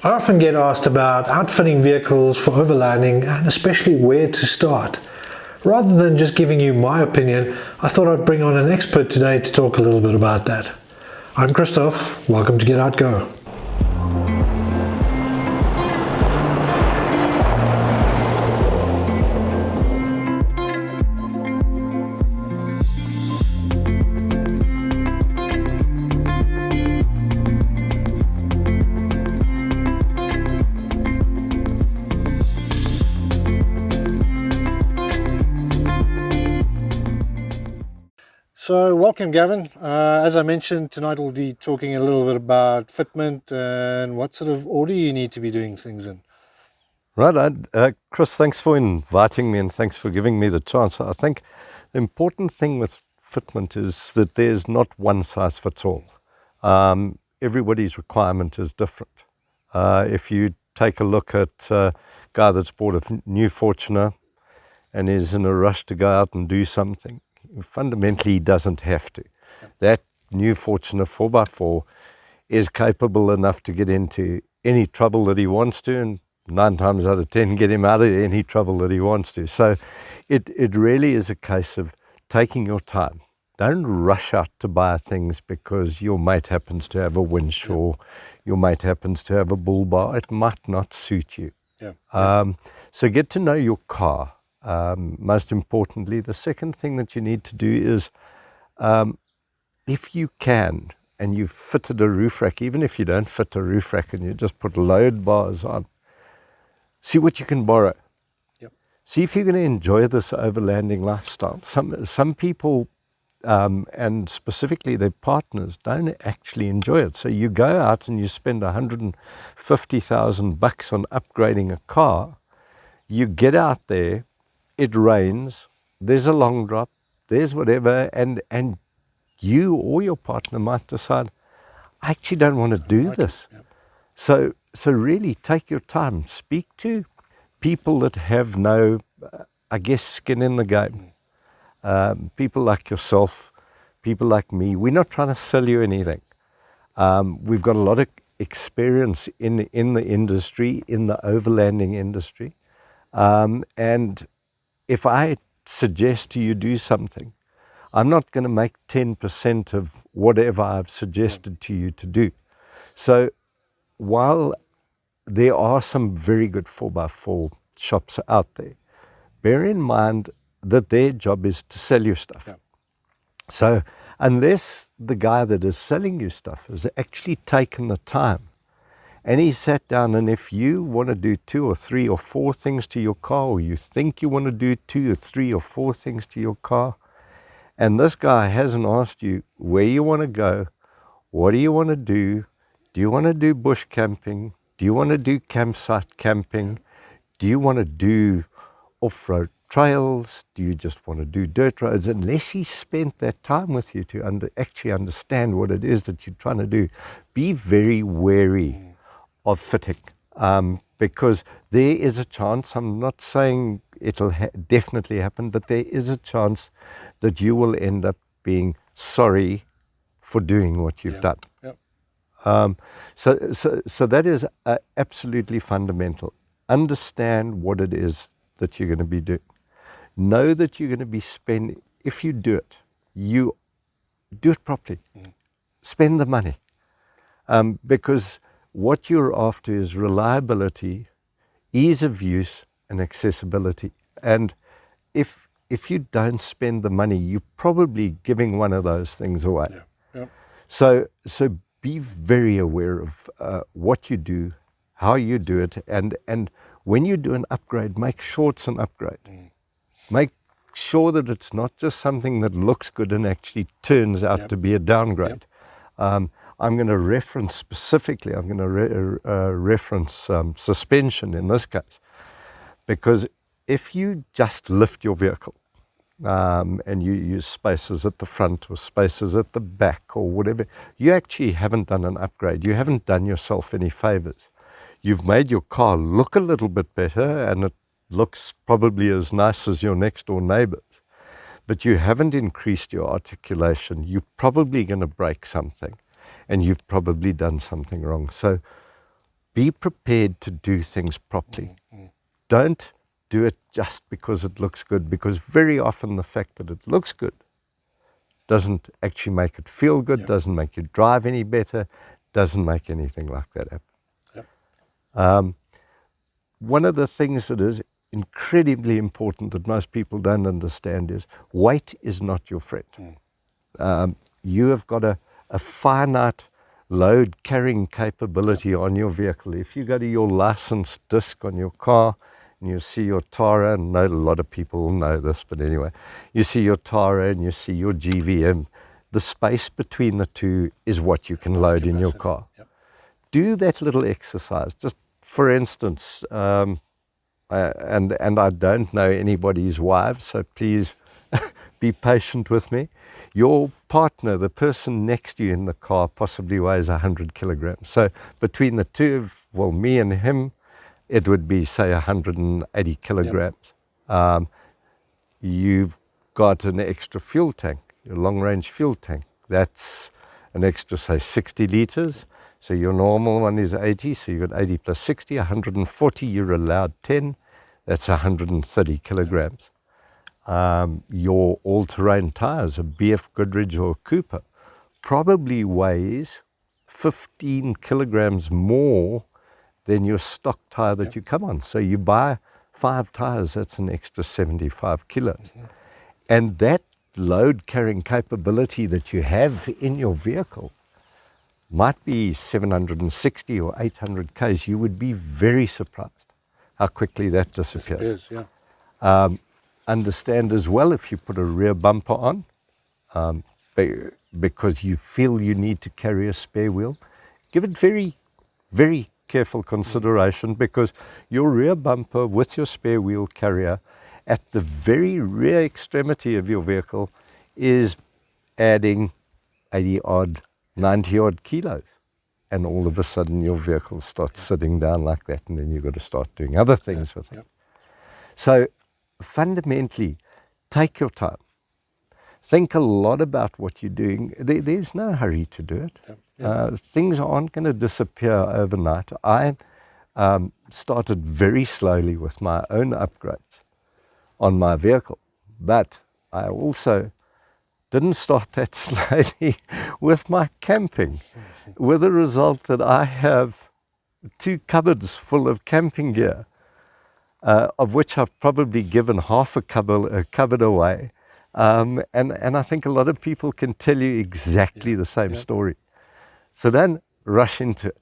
I often get asked about outfitting vehicles for overlanding and especially where to start. Rather than just giving you my opinion, I thought I'd bring on an expert today to talk a little bit about that. I'm Christoph, welcome to Get Out Go. So welcome Gavin. As I mentioned, tonight we'll be talking a little bit about fitment and what sort of order you need to be doing things in. Right, Chris, thanks for inviting me and thanks for giving me the chance. I think the important thing with fitment is that there's not one size fits all. Everybody's requirement is different. If you take a look at a guy that's bought a new Fortuner and is in a rush to go out and do something, fundamentally he doesn't have to. That new Fortuner 4x4 is capable enough to get into any trouble that he wants to, and 9 times out of 10 get him out of any trouble that he wants to. So it really is a case of taking your time. Don't rush out to buy things because your mate happens to have a winch or your mate happens to have a bull bar. It might not suit you. So get to know your car. Most importantly, the second thing that you need to do is, if you can, and you've fitted a roof rack, even if you don't fit a roof rack and you just put load bars on, see what you can borrow. See if you're going to enjoy this overlanding lifestyle. Some people, and specifically their partners, don't actually enjoy it. So you go out and you spend $150,000 on upgrading a car. You get out there, it rains, there's a long drop, there's whatever, and you or your partner might decide, I actually don't want to do this. So really take your time. Speak to people that have no, skin in the game. People like yourself, people like me. We're not trying to sell you anything. We've got a lot of experience in the industry, in the overlanding industry. And if I suggest to you do something, I'm not going to make 10% of whatever I've suggested to you to do. So while there are some very good 4x4 shops out there, bear in mind that their job is to sell you stuff. So unless the guy that is selling you stuff has actually taken the time and he sat down, and if you want to do 2 or 3 or 4 things to your car, or you think you want to do 2 or 3 or 4 things to your car, and this guy hasn't asked you where you want to go, what do you want to do you want to do bush camping, do you want to do campsite camping, do you want to do off-road trails, do you just want to do dirt roads, unless he spent that time with you to actually understand what it is that you're trying to do, be very wary of fitting, because there is a chance, I'm not saying it'll definitely happen, but there is a chance that you will end up being sorry for doing what you've done. So that is absolutely fundamental. Understand what it is that you're going to be doing. Know that you're going to be spending, if you do it, you do it properly. Spend the money, because what you're after is reliability, ease of use, and accessibility. And if you don't spend the money, you're probably giving one of those things away. So be very aware of what you do, how you do it, and when you do an upgrade, make sure it's an upgrade. Make sure that it's not just something that looks good and actually turns out to be a downgrade. I'm going to reference specifically, reference suspension in this case, because if you just lift your vehicle and you use spacers at the front or spacers at the back or whatever, you actually haven't done an upgrade. You haven't done yourself any favors. You've made your car look a little bit better, and it looks probably as nice as your next door neighbor's, but you haven't increased your articulation. You're probably going to break something, and you've probably done something wrong. So be prepared to do things properly. Don't do it just because it looks good, because very often the fact that it looks good doesn't actually make it feel good, doesn't make you drive any better, doesn't make anything like that happen. One of the things that is incredibly important that most people don't understand is weight is not your friend. You have got a finite load carrying capability on your vehicle. If you go to your license disc on your car and you see your Tara, and a lot of people will know this, but anyway, you see your Tara and you see your GVM, the space between the two is what you can load in your car. Do that little exercise. Just for instance, and I don't know anybody's wives, so please be patient with me. Your partner, the person next to you in the car, possibly weighs 100 kilograms. So between the two of, well, me and him, it would be, say, 180 kilograms. You've got an extra fuel tank, a long-range fuel tank. That's an extra, say, 60 liters. So your normal one is 80, so you've got 80 plus 60, 140, you're allowed 10. That's 130 kilograms. Your all-terrain tires, a BF Goodrich or Cooper, probably weighs 15 kilograms more than your stock tire that you come on. So you buy 5 tires, that's an extra 75 kilos. And that load carrying capability that you have in your vehicle might be 760 or 800 k's. You would be very surprised how quickly that disappears. Understand as well, if you put a rear bumper on, because you feel you need to carry a spare wheel, give it very, very careful consideration, because your rear bumper with your spare wheel carrier at the very rear extremity of your vehicle is adding 80 odd, 90 odd kilos. And all of a sudden your vehicle starts sitting down like that, and then you've got to start doing other things with it. So fundamentally, take your time. Think a lot about what you're doing. There's no hurry to do it. Things aren't going to disappear overnight. I started very slowly with my own upgrades on my vehicle, but I also didn't start that slowly with my camping, with the result that I have 2 cupboards full of camping gear, of which I've probably given half a cupboard away. And I think a lot of people can tell you exactly the same story. So don't rush into it.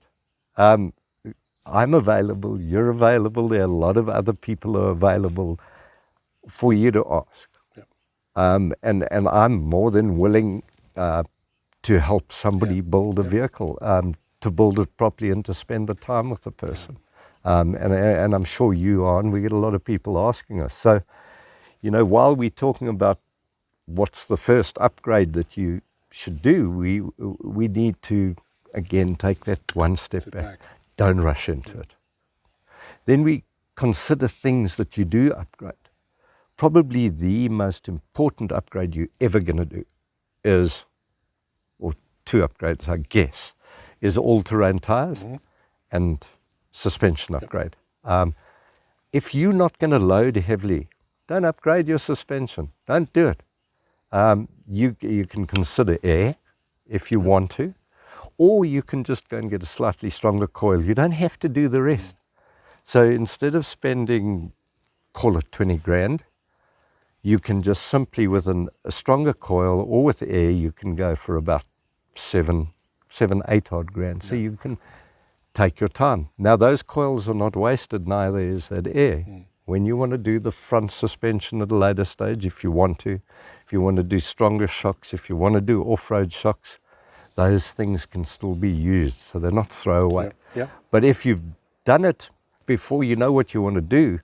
I'm available, you're available, there are a lot of other people who are available for you to ask. And I'm more than willing to help somebody build a vehicle, to build it properly and to spend the time with the person. And I'm sure you are, and we get a lot of people asking us. So, you know, while we're talking about what's the first upgrade that you should do, we need to, again, take that one step back. Don't rush into it. Then we consider things that you do upgrade. Probably the most important upgrade you're ever going to do is, or 2 upgrades, I guess, is all-terrain tires and suspension upgrade. If you're not going to load heavily, don't upgrade your suspension. Don't do it. You can consider air if you want to, or you can just go and get a slightly stronger coil. You don't have to do the rest. So instead of spending, call it 20 grand, you can just simply, with a stronger coil or with air, you can go for about 7, 8 odd grand. So you can take your time. Now those coils are not wasted, neither is that air. When you want to do the front suspension at a later stage, if you want to do stronger shocks, if you want to do off-road shocks, those things can still be used, so they're not throwaway. But if you've done it before you know what you want to do,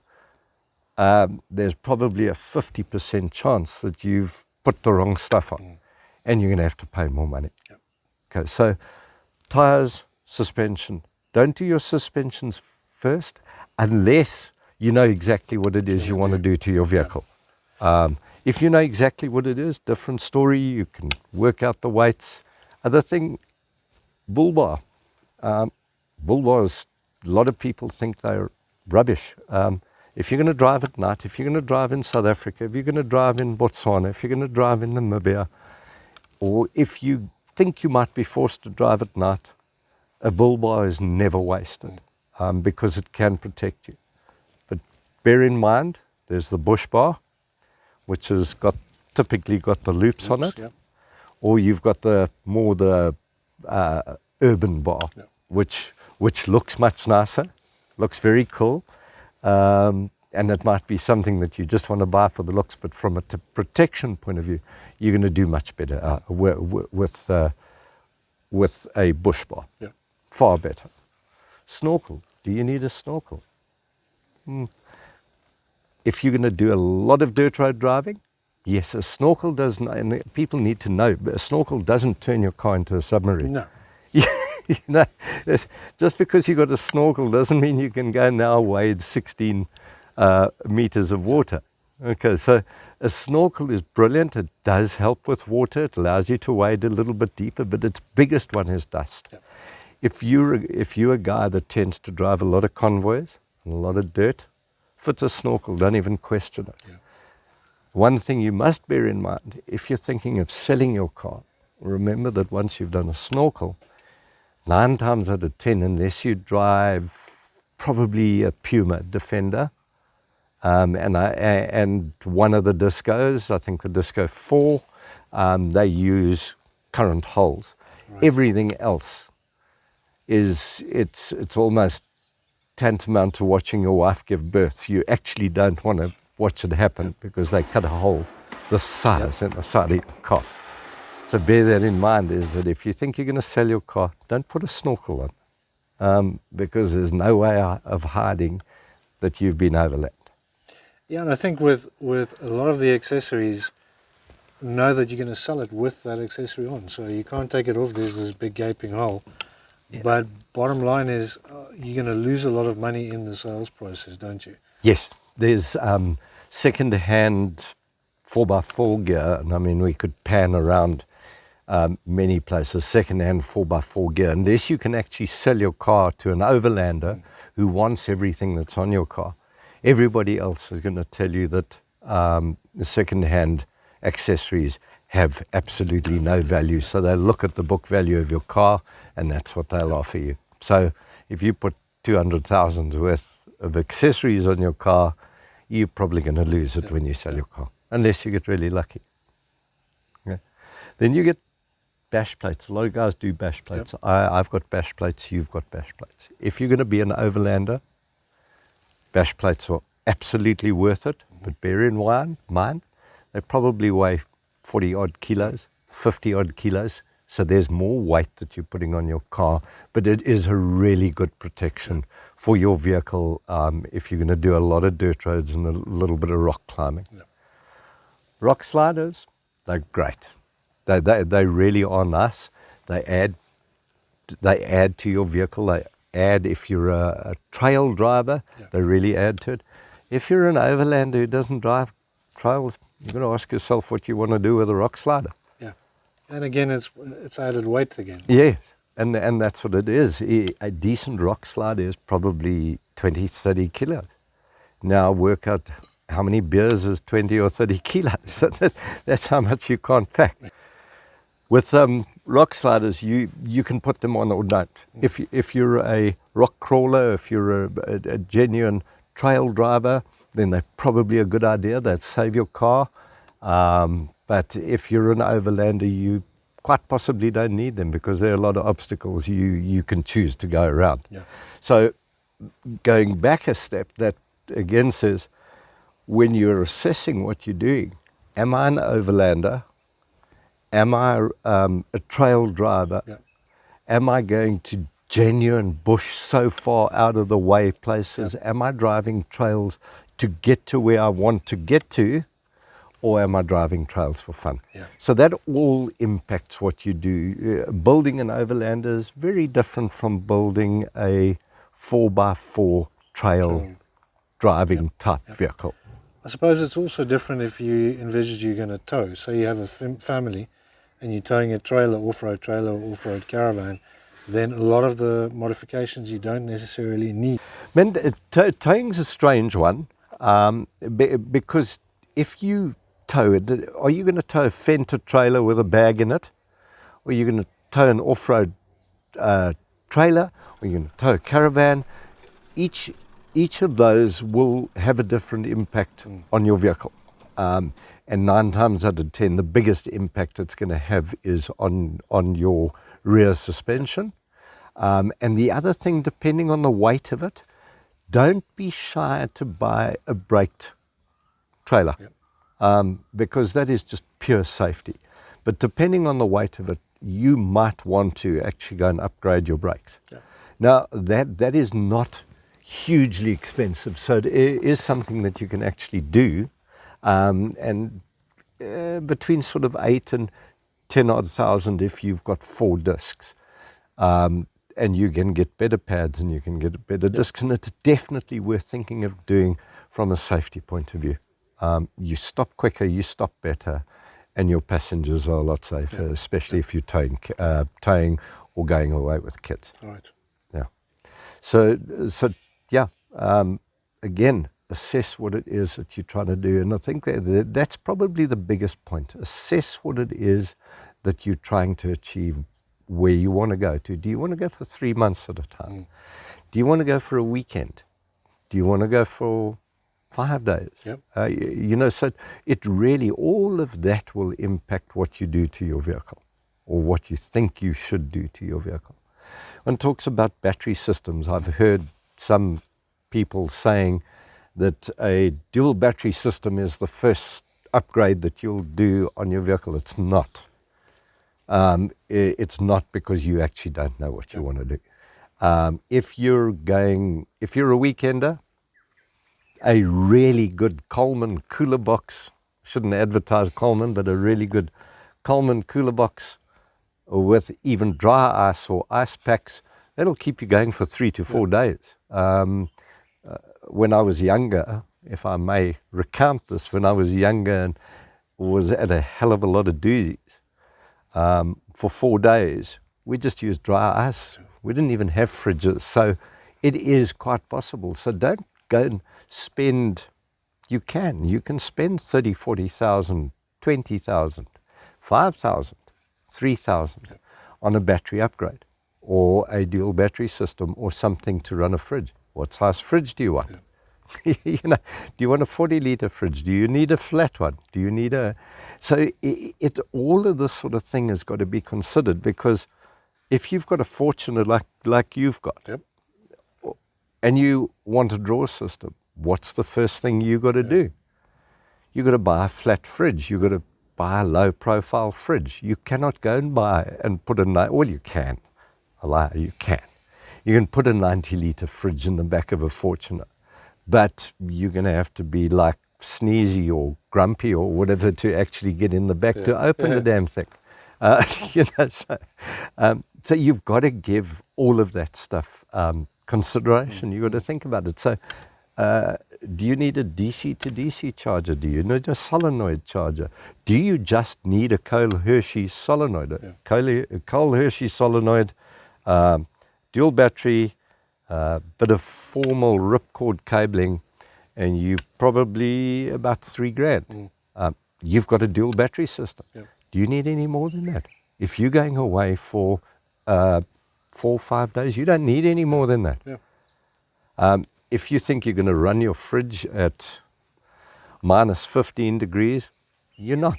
there's probably a 50% chance that you've put the wrong stuff on, and you're going to have to pay more money. Okay, so tires, suspension. Don't do your suspensions first unless you know exactly what it is you want to do to your vehicle. If you know exactly what it is, different story, you can work out the weights. Other thing, bull bar. Bull bars a lot of people think they're rubbish. If you're going to drive at night, if you're going to drive in South Africa, if you're going to drive in Botswana, if you're going to drive in Namibia, or if you think you might be forced to drive at night, a bull bar is never wasted because it can protect you. But bear in mind, there's the bush bar, which has typically got the loops on it, Yep. or you've got the urban bar, Yep. which looks much nicer, looks very cool, and it might be something that you just want to buy for the looks, but from a protection point of view, you're going to do much better with a bush bar. Yep. Far better. Snorkel. Do you need a snorkel? If you're going to do a lot of dirt road driving, yes, a snorkel doesn't, and people need to know, but a snorkel doesn't turn your car into a submarine. No. You know, just because you got a snorkel doesn't mean you can go now wade 16 meters of water. Okay, so a snorkel is brilliant. It does help with water. It allows you to wade a little bit deeper, but its biggest one is dust. Yep. If you're a guy that tends to drive a lot of convoys and a lot of dirt, fit a snorkel, don't even question it. Yeah. One thing you must bear in mind, if you're thinking of selling your car, remember that once you've done a snorkel, 9 times out of 10, unless you drive probably a Puma Defender, and one of the Discos, I think the Disco 4, they use current holes. Right. Everything else it's almost tantamount to watching your wife give birth. You actually don't want to watch it happen because they cut a hole this size in the side of your car. So bear that in mind, is that if you think you're going to sell your car, don't put a snorkel on, because there's no way of hiding that you've been overland. Yeah, and I think with a lot of the accessories, know that you're going to sell it with that accessory on. So you can't take it off. There's this big gaping hole. Yeah. But bottom line is, you're going to lose a lot of money in the sales process, don't you? Yes, there's second-hand 4x4 gear, and I mean, we could pan around many places, second-hand 4x4 gear, unless you can actually sell your car to an overlander who wants everything that's on your car. Everybody else is going to tell you that the second-hand accessories have absolutely no value. So they look at the book value of your car, and that's what they'll offer you. So if you put 200,000 worth of accessories on your car, you're probably going to lose it when you sell your car, unless you get really lucky. Okay. Then you get bash plates. A lot of guys do bash plates. Yep. I've got bash plates, you've got bash plates. If you're going to be an overlander, bash plates are absolutely worth it, but bear in mind, they probably weigh 40 odd kilos, 50 odd kilos, so there's more weight that you're putting on your car, but it is a really good protection for your vehicle if you're going to do a lot of dirt roads and a little bit of rock climbing. Yeah. Rock sliders, they're great. They really are nice. They add to your vehicle. They add, if you're a trail driver, they really add to it. If you're an overlander who doesn't drive trails, you've got to ask yourself what you want to do with a rock slider. Yeah, and again, it's added weight again. Yes, and that's what it is. A decent rock slider is probably 20, 30 kilos. Now work out how many beers is 20 or 30 kilos. So that's how much you can't pack. With rock sliders, you can put them on or not. If you're a rock crawler, if you're a genuine trail driver, then they're probably a good idea. They'll save your car. But if you're an overlander, you quite possibly don't need them because there are a lot of obstacles you can choose to go around. Yeah. So going back a step, that again says, when you're assessing what you're doing, am I an overlander? Am I a trail driver? Yeah. Am I going to genuine bush so far out of the way places? Yeah. Am I driving trails to get to where I want to get to? Or am I driving trails for fun? Yeah. So that all impacts what you do. Building an overlander is very different from building a 4x4 trail driving type vehicle. I suppose it's also different if you envisage you're going to tow. So you have a family and you're towing a trailer, off-road caravan. then a lot of the modifications you don't necessarily need. Man, towing's a strange one, because if you tow it, are you going to tow a Fender trailer with a bag in it? Or are you going to tow an off-road trailer? Or are you going to tow a caravan? Each of those will have a different impact on your vehicle. And 9 times out of 10, the biggest impact it's going to have is on your rear suspension. And the other thing, depending on the weight of it, don't be shy to buy a braked trailer, because that is just pure safety. But depending on the weight of it, you might want to actually go and upgrade your brakes. Now, that is not hugely expensive, so it is something that you can actually do, and between sort of 8 and 10 odd thousand if you've got 4 discs. And you can get better pads and you can get better discs, and it's definitely worth thinking of doing from a safety point of view. You stop quicker, you stop better, and your passengers are a lot safer, especially if you're towing or going away with kids. Right. Yeah. So yeah. Again, assess what it is that you're trying to do, and I think that's probably the biggest point. Assess what it is that you're trying to achieve, where you want to go to. Do you want to go for 3 months at a time? Do you want to go for a weekend? Do you want to go for 5 days? So it really, all of that will impact what you do to your vehicle, or what you think you should do to your vehicle. One talks about battery systems. I've heard some people saying that a dual battery system is the first upgrade that you'll do on your vehicle. It's not. It's not, because you actually don't know what you want to do. If you're a weekender, a really good Coleman cooler box, shouldn't advertise Coleman, but a really good Coleman cooler box with even dry ice or ice packs, that'll keep you going for 3 to 4 days. When I was younger, if I may recount this, when I was younger and was at a hell of a lot of doozies, for 4 days, we just used dry ice. We didn't even have fridges. So it is quite possible. So don't go and spend, you can spend 30, 40,000, 20,000, 5,000, 3,000 on a battery upgrade, or a dual battery system, or something to run a fridge. What size fridge do you want? Do you want a 40-liter fridge? Do you need a flat one? Do you need a... So all of this sort of thing has got to be considered, because if you've got a fortune like you've got, and you want a drawer system, what's the first thing you got to do? You got to buy a flat fridge. You got to buy a low-profile fridge. You cannot go and buy and put well, you can. A lie, you can. You can put a 90-liter fridge in the back of a Fortuner, but you're going to have to be like sneezy or grumpy or whatever to actually get in the back to open the damn thing. So you've got to give all of that stuff consideration. You've got to think about it. So do you need a DC to DC charger? Do you need a solenoid charger? Do you just need a Cole-Hershey solenoid? Cole-Hershey solenoid, dual battery, bit of formal ripcord cabling, and you probably about $3,000. You've got a dual battery system. Do you need any more than that? If you're going away for 4 or 5 days, you don't need any more than that. If you think you're going to run your fridge at minus 15 degrees, you're not.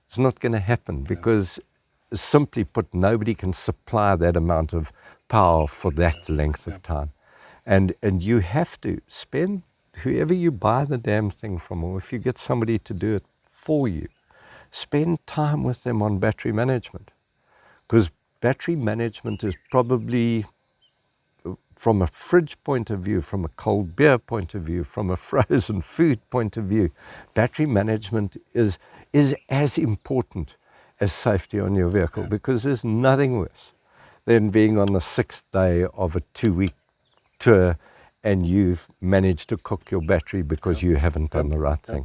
It's not going to happen, because simply put, nobody can supply that amount of power for that length of time. And you have to spend, whoever you buy the damn thing from, or if you get somebody to do it for you, spend time with them on battery management. Because battery management is probably, from a fridge point of view, from a cold beer point of view, from a frozen food point of view, battery management is as important as safety on your vehicle, because there's nothing worse than being on the 6th day of a 2-week tour and you've managed to cook your battery because you haven't done the right thing.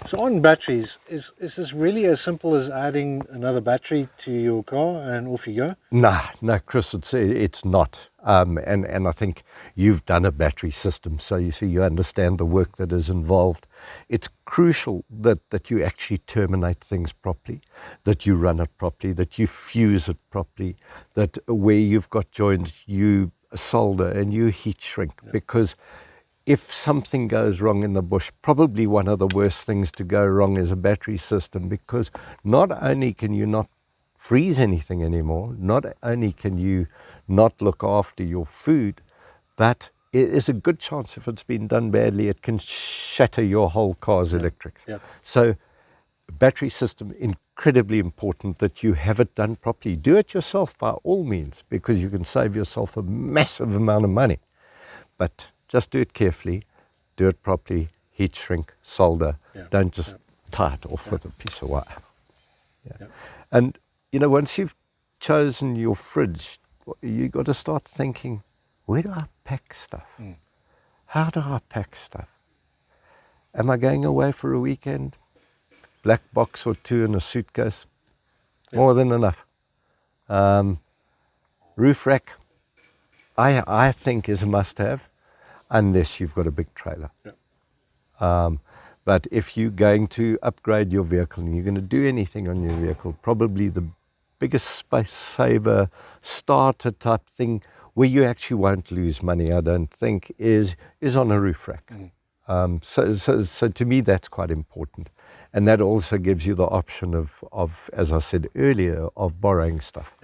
So on batteries, is this really as simple as adding another battery to your car and off you go? No, Chris, it's not. And I think you've done a battery system, so you see, you understand the work that is involved. It's crucial that you actually terminate things properly, that you run it properly, that you fuse it properly, that where you've got joints, you solder and you heat shrink, because if something goes wrong in the bush, probably one of the worst things to go wrong is a battery system, because not only can you not freeze anything anymore, not only can you not look after your food, but it is a good chance, if it's been done badly, it can shatter your whole car's electrics. Yep. So battery system, incredibly important that you have it done properly. Do it yourself by all means, because you can save yourself a massive amount of money. But just do it carefully, do it properly, heat shrink, solder. Don't just tie it off with a piece of wire. And, you know, once you've chosen your fridge, you've got to start thinking, where do I pack stuff? How do I pack stuff? Am I going away for a weekend? Black box or two in a suitcase, more than enough. Roof rack, I think is a must-have, unless you've got a big trailer. But if you're going to upgrade your vehicle and you're going to do anything on your vehicle, probably the biggest space saver starter type thing where you actually won't lose money, I don't think, is on a roof rack. So to me, that's quite important. And that also gives you the option of, as I said earlier, of borrowing stuff,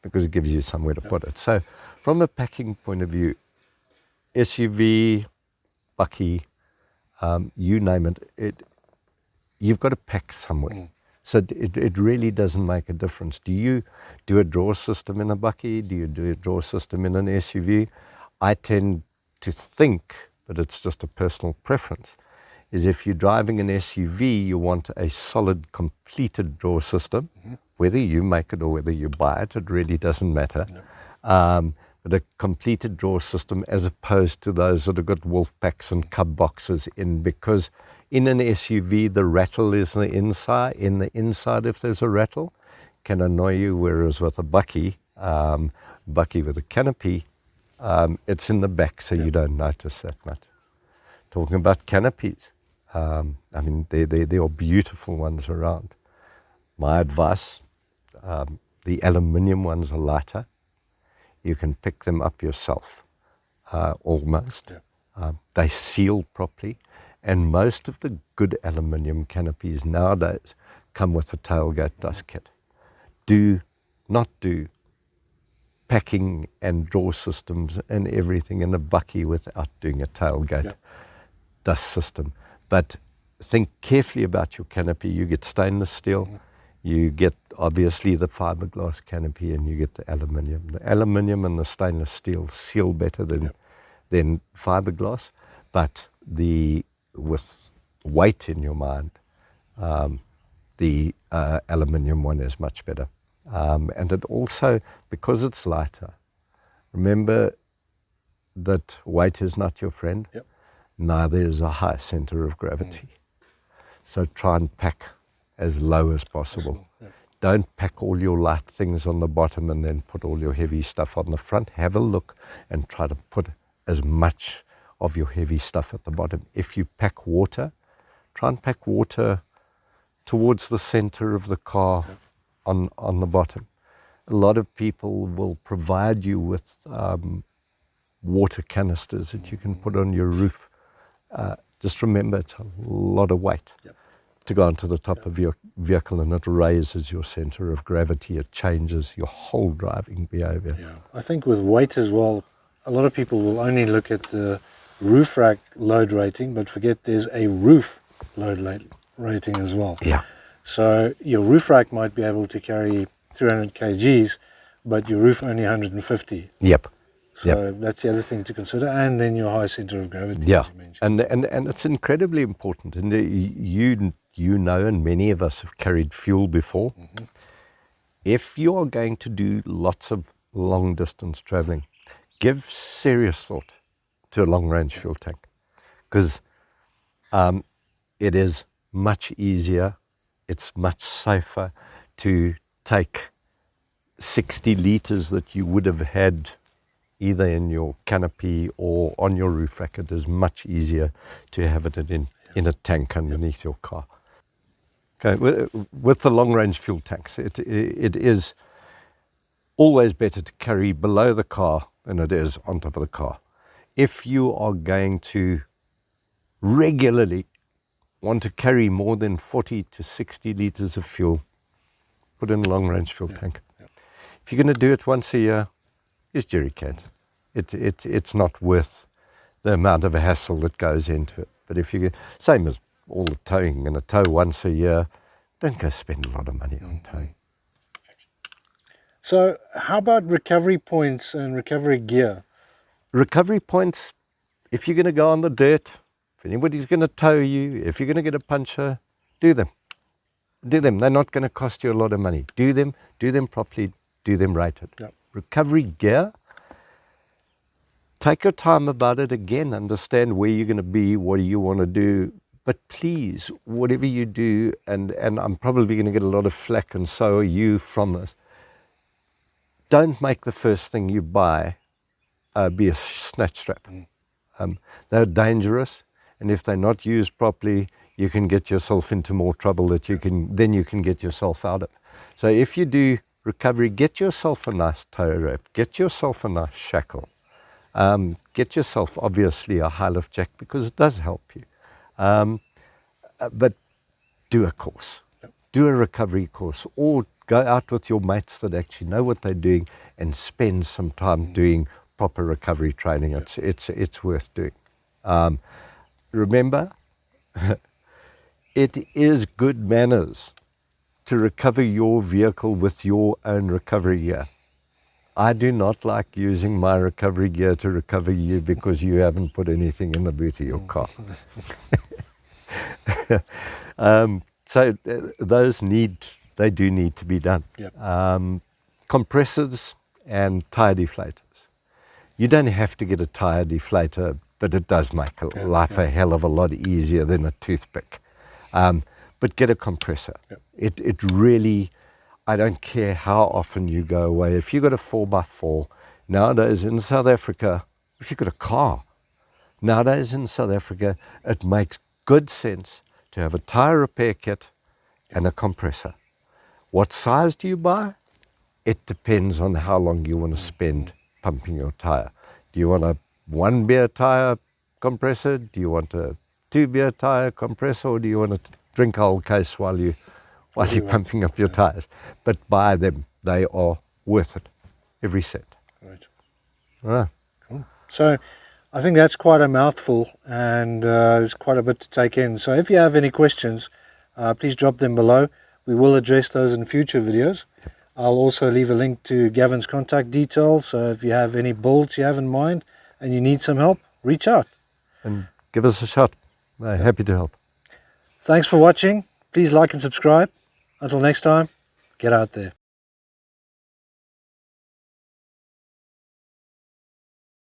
because it gives you somewhere to put it. So from a packing point of view, SUV, bucky, you name it, you've got to pack somewhere. So it really doesn't make a difference. Do you do a drawer system in a bucky? Do you do a drawer system in an SUV? I tend to think, but it's just a personal preference, is if you're driving an SUV, you want a solid, completed drawer system. Whether you make it or whether you buy it, it really doesn't matter. But a completed drawer system, as opposed to those that have got wolf packs and cub boxes in, because in an SUV, the rattle is in the inside if there's a rattle, can annoy you, whereas with a bucky with a canopy, it's in the back, so you don't notice that much. Talking about canopies, I mean, there are beautiful ones around. My advice, the aluminium ones are lighter. You can pick them up yourself, almost. They seal properly, and most of the good aluminium canopies nowadays come with a tailgate dust kit. Do not do packing and drawer systems and everything in a bucky without doing a tailgate dust system. But think carefully about your canopy. You get stainless steel, you get obviously the fiberglass canopy, and you get the aluminium. The aluminium and the stainless steel seal better than fiberglass, but with weight in your mind, the aluminium one is much better. And it also, because it's lighter, remember that weight is not your friend. Neither is a high center of gravity. So try and pack as low as possible. Don't pack all your light things on the bottom and then put all your heavy stuff on the front. Have a look and try to put as much of your heavy stuff at the bottom. If you pack water, try and pack water towards the center of the car on the bottom. A lot of people will provide you with water canisters that you can put on your roof. Just remember, it's a lot of weight to go onto the top of your vehicle, and it raises your center of gravity. It changes your whole driving behavior. I think with weight as well, a lot of people will only look at the roof rack load rating, but forget there's a roof load rating as well. So your roof rack might be able to carry 300 kgs, but your roof only 150. So that's the other thing to consider, and then your high center of gravity, as you mentioned. And it's incredibly important. And you know, and many of us have carried fuel before. If you are going to do lots of long distance traveling, give serious thought to a long range fuel tank, because it is much easier. It's much safer to take 60 litres that you would have had either in your canopy or on your roof rack. It is much easier to have it in a tank underneath your car. Okay, with the long-range fuel tanks, it is always better to carry below the car than it is on top of the car. If you are going to regularly want to carry more than 40 to 60 litres of fuel, put in a long-range fuel tank. If you're going to do it once a year, use jerry cans. It's not worth the amount of hassle that goes into it. But if you, same as all the towing, you're going to tow once a year, don't go spend a lot of money on towing. So how about recovery points and recovery gear? Recovery points, if you're going to go on the dirt, if anybody's going to tow you, if you're going to get a puncture, do them. Do them. They're not going to cost you a lot of money. Do them properly, do them rated. Yep. Recovery gear, take your time about it. Again, understand where you're going to be, what do you want to do. But please, whatever you do, and I'm probably going to get a lot of flack, and so are you from this, don't make the first thing you buy be a snatch strap. They're dangerous, and if they're not used properly, you can get yourself into more trouble that you can get yourself out of. So if you do recovery, get yourself a nice tow rope, get yourself a nice shackle, get yourself obviously a high lift jack, because it does help you. But do a course, do a recovery course, or go out with your mates that actually know what they're doing and spend some time doing proper recovery training. It's worth doing. Remember, it is good manners to recover your vehicle with your own recovery gear. I do not like using my recovery gear to recover you because you haven't put anything in the boot of your car. So those do need to be done. Yep. Compressors and tire deflators. You don't have to get a tire deflator, but it does make life a hell of a lot easier than a toothpick. But get a compressor. Yep. It really, I don't care how often you go away. If you've got a 4x4, nowadays in South Africa, if you've got a car, nowadays in South Africa, it makes good sense to have a tire repair kit and a compressor. What size do you buy? It depends on how long you want to spend pumping your tire. Do you want a 1 beer tire compressor? Do you want a 2 beer tire compressor? Or do you want to drink a whole case while you're pumping up your tires? But buy them. They are worth it. Every cent. Right. Right. Cool. So I think that's quite a mouthful, and there's quite a bit to take in. So if you have any questions, please drop them below. We will address those in future videos. I'll also leave a link to Gavin's contact details, so if you have any builds you have in mind and you need some help, reach out. And give us a shot. We're happy to help. Thanks for watching. Please like and subscribe. Until next time, get out there.